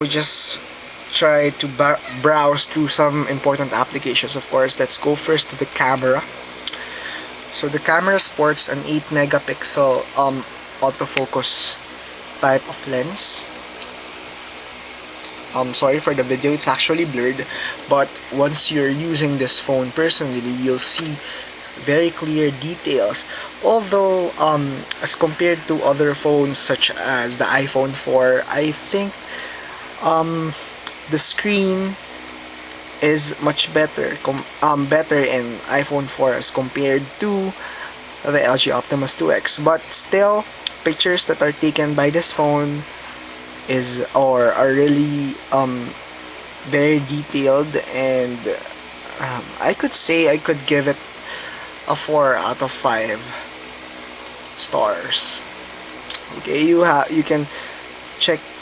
just try to browse through some important applications. Of course, let's go first to the camera. So the camera sports an 8 megapixel autofocus type of lens. Sorry for the video, it's actually blurred, but once you're using this phone personally, you'll see very clear details. Although as compared to other phones such as the iPhone 4, I think the screen is much better better in iPhone 4 as compared to the LG Optimus 2X, but still pictures that are taken by this phone are really very detailed, and I could say I could give it a 4 out of 5 stars. Okay, you can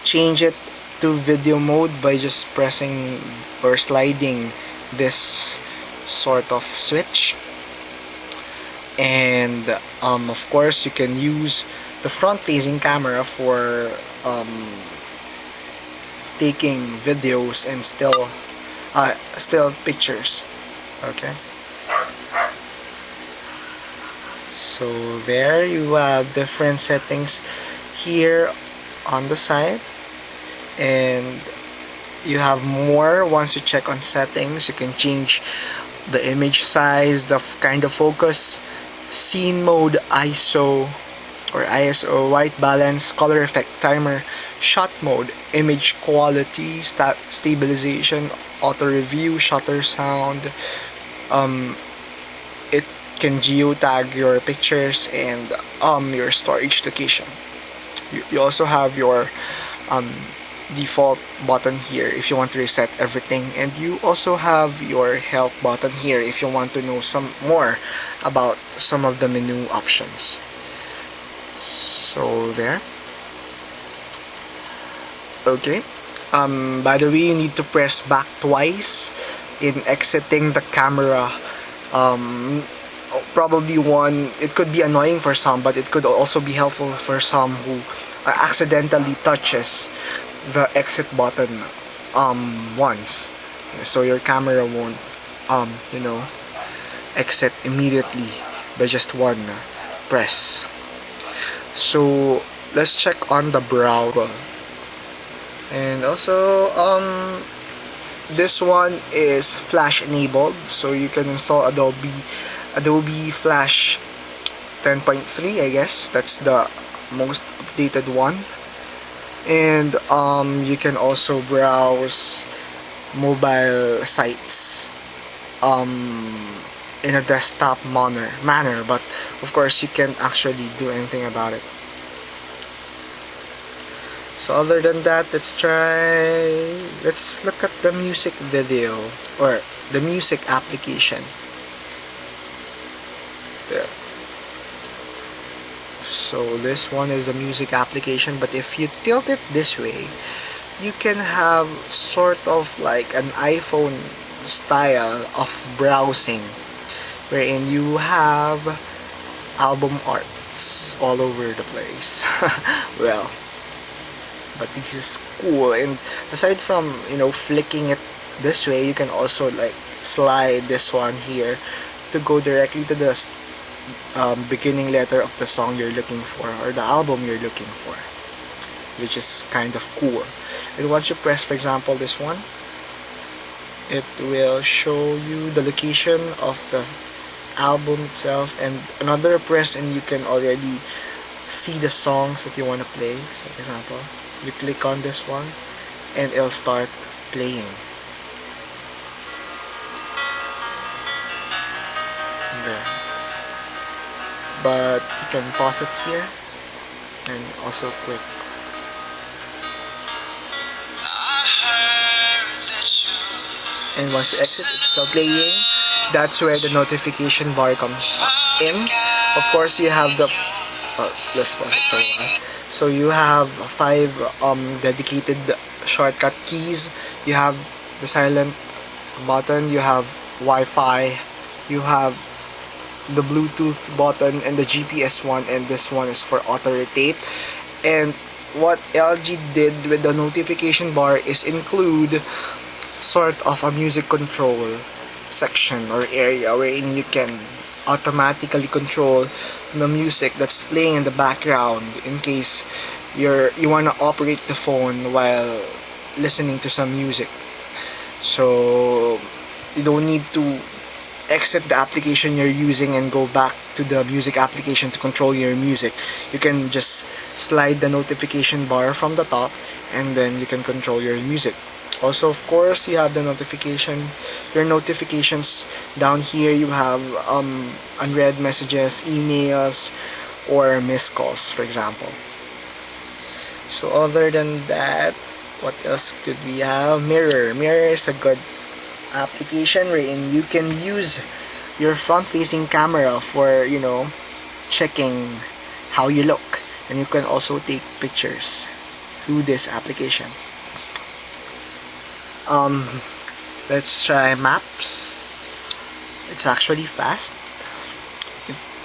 change it to video mode by just pressing or sliding this sort of switch, and of course you can use the front facing camera for taking videos and still pictures. Okay, so there you have different settings here on the side, and you have more. Once you check on settings, you can change the image size, the kind of focus, scene mode, ISO, white balance, color effect, timer, shot mode, image quality, stabilization, auto review, shutter sound. It can geotag your pictures and your storage location. You also have your default button here if you want to reset everything, and you also have your help button here if you want to know some more about some of the menu options. So there. Okay, by the way, you need to press back twice in exiting the camera. Probably it could be annoying for some, but it could also be helpful for some who accidentally touches the exit button once, so your camera won't exit immediately by just one press. So let's check on the browser, and also this one is flash enabled, so you can install Adobe Flash 10.3. I guess that's the most updated one. And you can also browse mobile sites in a desktop manner, but of course you can't actually do anything about it. So other than that, let's look at the music video or the music application. There. So this one is the music application, but if you tilt it this way, you can have sort of like an iPhone style of browsing, wherein you have album arts all over the place. Well, but this is cool, and aside from flicking it this way, you can also like slide this one here to go directly to the beginning letter of the song you're looking for, or the album you're looking for, which is kind of cool. And once you press, for example, this one, it will show you the location of the album itself, and another press and you can already see the songs that you want to play. So for example, you click on this one and it'll start playing. There. But you can pause it here and also click. And once you exit, it's still playing. That's where the notification bar comes in. Of course, you have the let's pause it for a while. So you have 5 dedicated shortcut keys. You have the silent button, you have Wi-Fi, you have the Bluetooth button, and the GPS one, and this one is for auto rotate. And what LG did with the notification bar is include sort of a music control section or area wherein you can automatically control the music that's playing in the background in case you want to operate the phone while listening to some music. So you don't need to exit the application you're using and go back to the music application to control your music. You can just slide the notification bar from the top and then you can control your music. Also, of course, you have the your notifications down here. You have unread messages, emails, or missed calls, for example. So other than that, what else could we have? Mirror is a good application wherein you can use your front-facing camera for, checking how you look, and you can also take pictures through this application. Let's try maps. It's actually fast.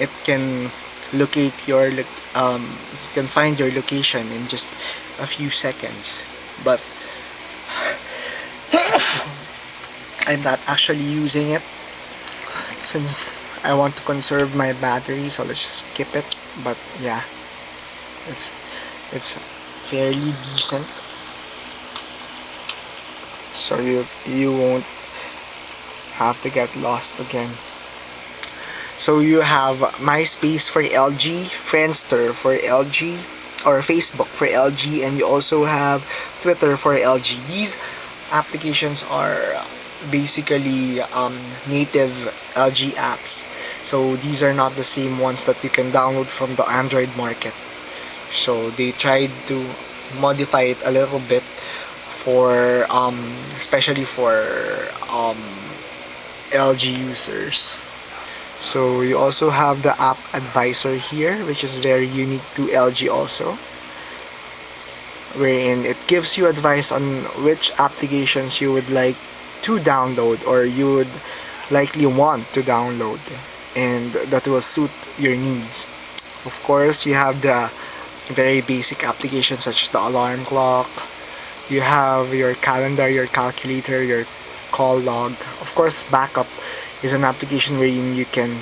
It can locate your it can find your location in just a few seconds, but I'm not actually using it since I want to conserve my battery, so let's just skip it. But yeah, it's fairly decent, so you won't have to get lost again. So you have MySpace for LG, Friendster for LG, or Facebook for LG, and you also have Twitter for LG. These applications are basically native LG apps. So these are not the same ones that you can download from the Android market. So they tried to modify it a little bit for especially for LG users. So you also have the app advisor here, which is very unique to LG also, wherein it gives you advice on which applications you would like to download or you would likely want to download, and that will suit your needs. Of course, you have the very basic applications such as the alarm clock. You have your calendar, your calculator, your call log. Of course, backup is an application wherein you can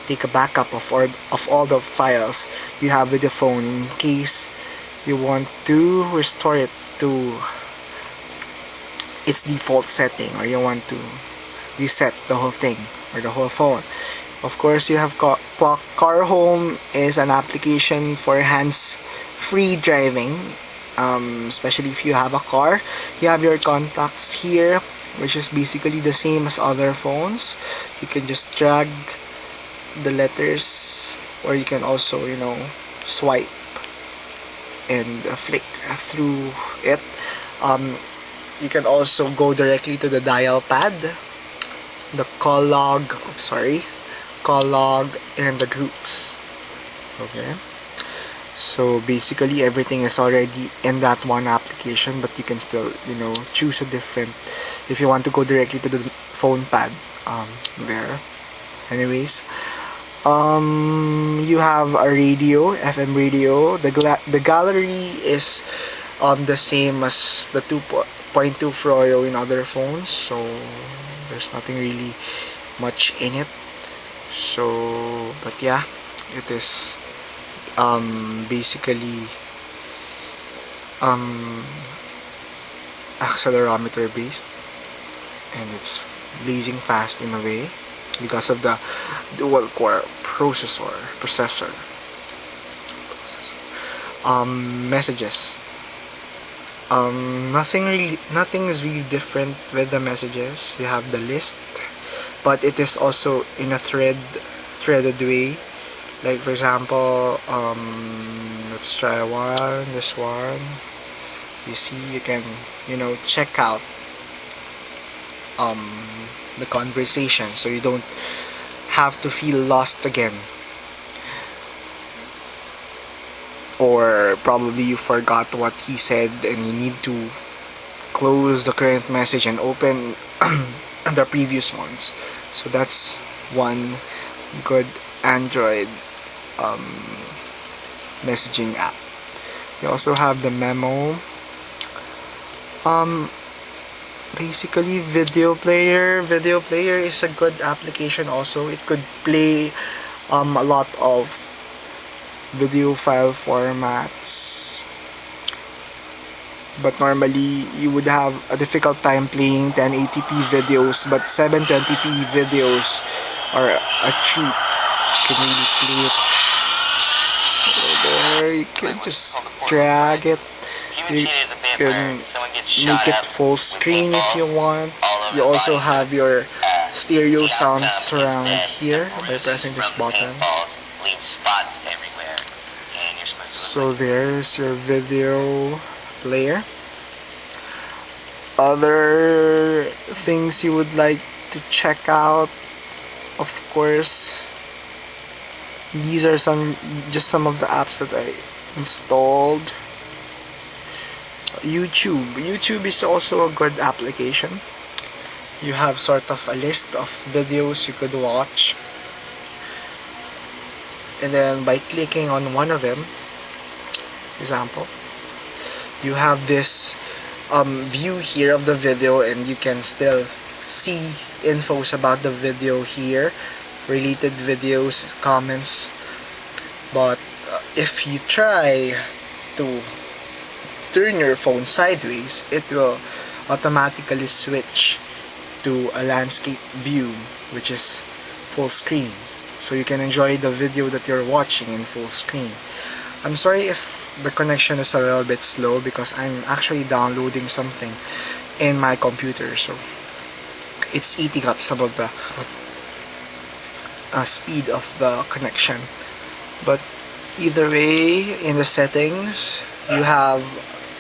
take a backup of all the files you have with the phone in case you want to restore it to its default setting, or you want to reset the whole thing or the whole phone. Of course, you have Car Home is an application for hands-free driving, especially if you have a car. You have your contacts here, which is basically the same as other phones. You can just drag the letters, or you can also, swipe and flick through it. You can also go directly to the dial pad, the call log, and the groups. Okay. So basically everything is already in that one application, but you can still, choose a different if you want to go directly to the phone pad there. Anyways, you have a radio, FM radio. The gallery is the same as the 2.2 Froyo in other phones, so there's nothing really much in it. So, but yeah, it is basically accelerometer based, and it's blazing fast in a way because of the dual core processor. Messages, nothing is really different with the messages. You have the list, but it is also in a threaded way. Like for example, let's try this one. You see, you can, check out the conversation, so you don't have to feel lost again, or probably you forgot what he said and you need to close the current message and open the previous ones. So that's one good Android messaging app. You also have the memo. Basically, video player. Video player is a good application also. It could play a lot of video file formats. But normally, you would have a difficult time playing 1080p videos, but 720p videos are a treat. You can really play it. So there, you can just drag it. You can make it full screen if you want. You also have your stereo sound surround here by pressing this button. So there's your video player. Other things you would like to check out, of course, these are just some of the apps that I installed. YouTube is also a good application. You have sort of a list of videos you could watch, and then by clicking on one of them, example, you have this view here of the video, and you can still see infos about the video here, related videos, comments. But if you try to turn your phone sideways, it will automatically switch to a landscape view, which is full screen, so you can enjoy the video that you're watching in full screen. I'm sorry if the connection is a little bit slow because I'm actually downloading something in my computer, so it's eating up some of the speed of the connection. But either way, in the settings, you have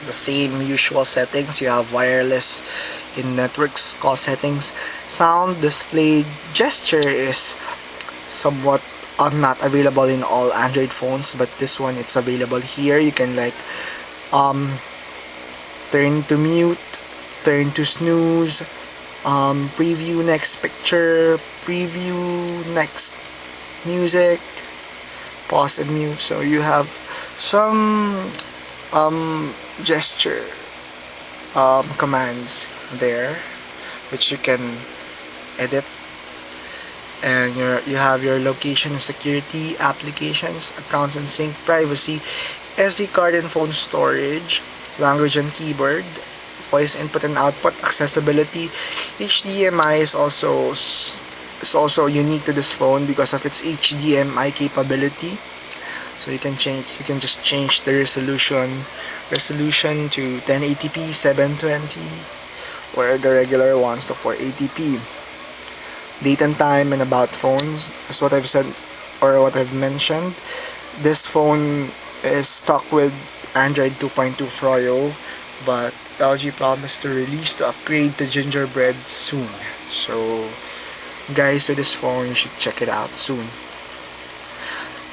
the same usual settings. You have wireless in networks call settings. Sound, display, gesture is somewhat not available in all Android phones, but this one, it's available here. You can like turn to mute, turn to snooze, preview next picture, preview next music, pause and mute. So you have some gesture commands there which you can edit. And you have your location and security, applications, accounts and sync, privacy, SD card and phone storage, language and keyboard, voice input and output, accessibility. HDMI is also unique to this phone because of its HDMI capability. So you can just change the resolution to 1080p, 720, or the regular ones to 480p. Date and time and about phones is what I've said, or what I've mentioned. This phone is stuck with Android 2.2 Froyo, but LG promised to release the upgrade to Gingerbread soon. So guys, with this phone, you should check it out soon.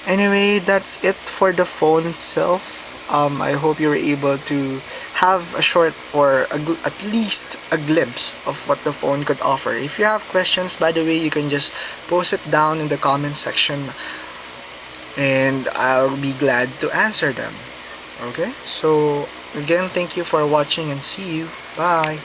Anyway, that's it for the phone itself. I hope you were able to have a short or at least a glimpse of what the phone could offer. If you have questions, by the way, you can just post it down in the comment section and I'll be glad to answer them. Okay, so again, thank you for watching and see you. Bye.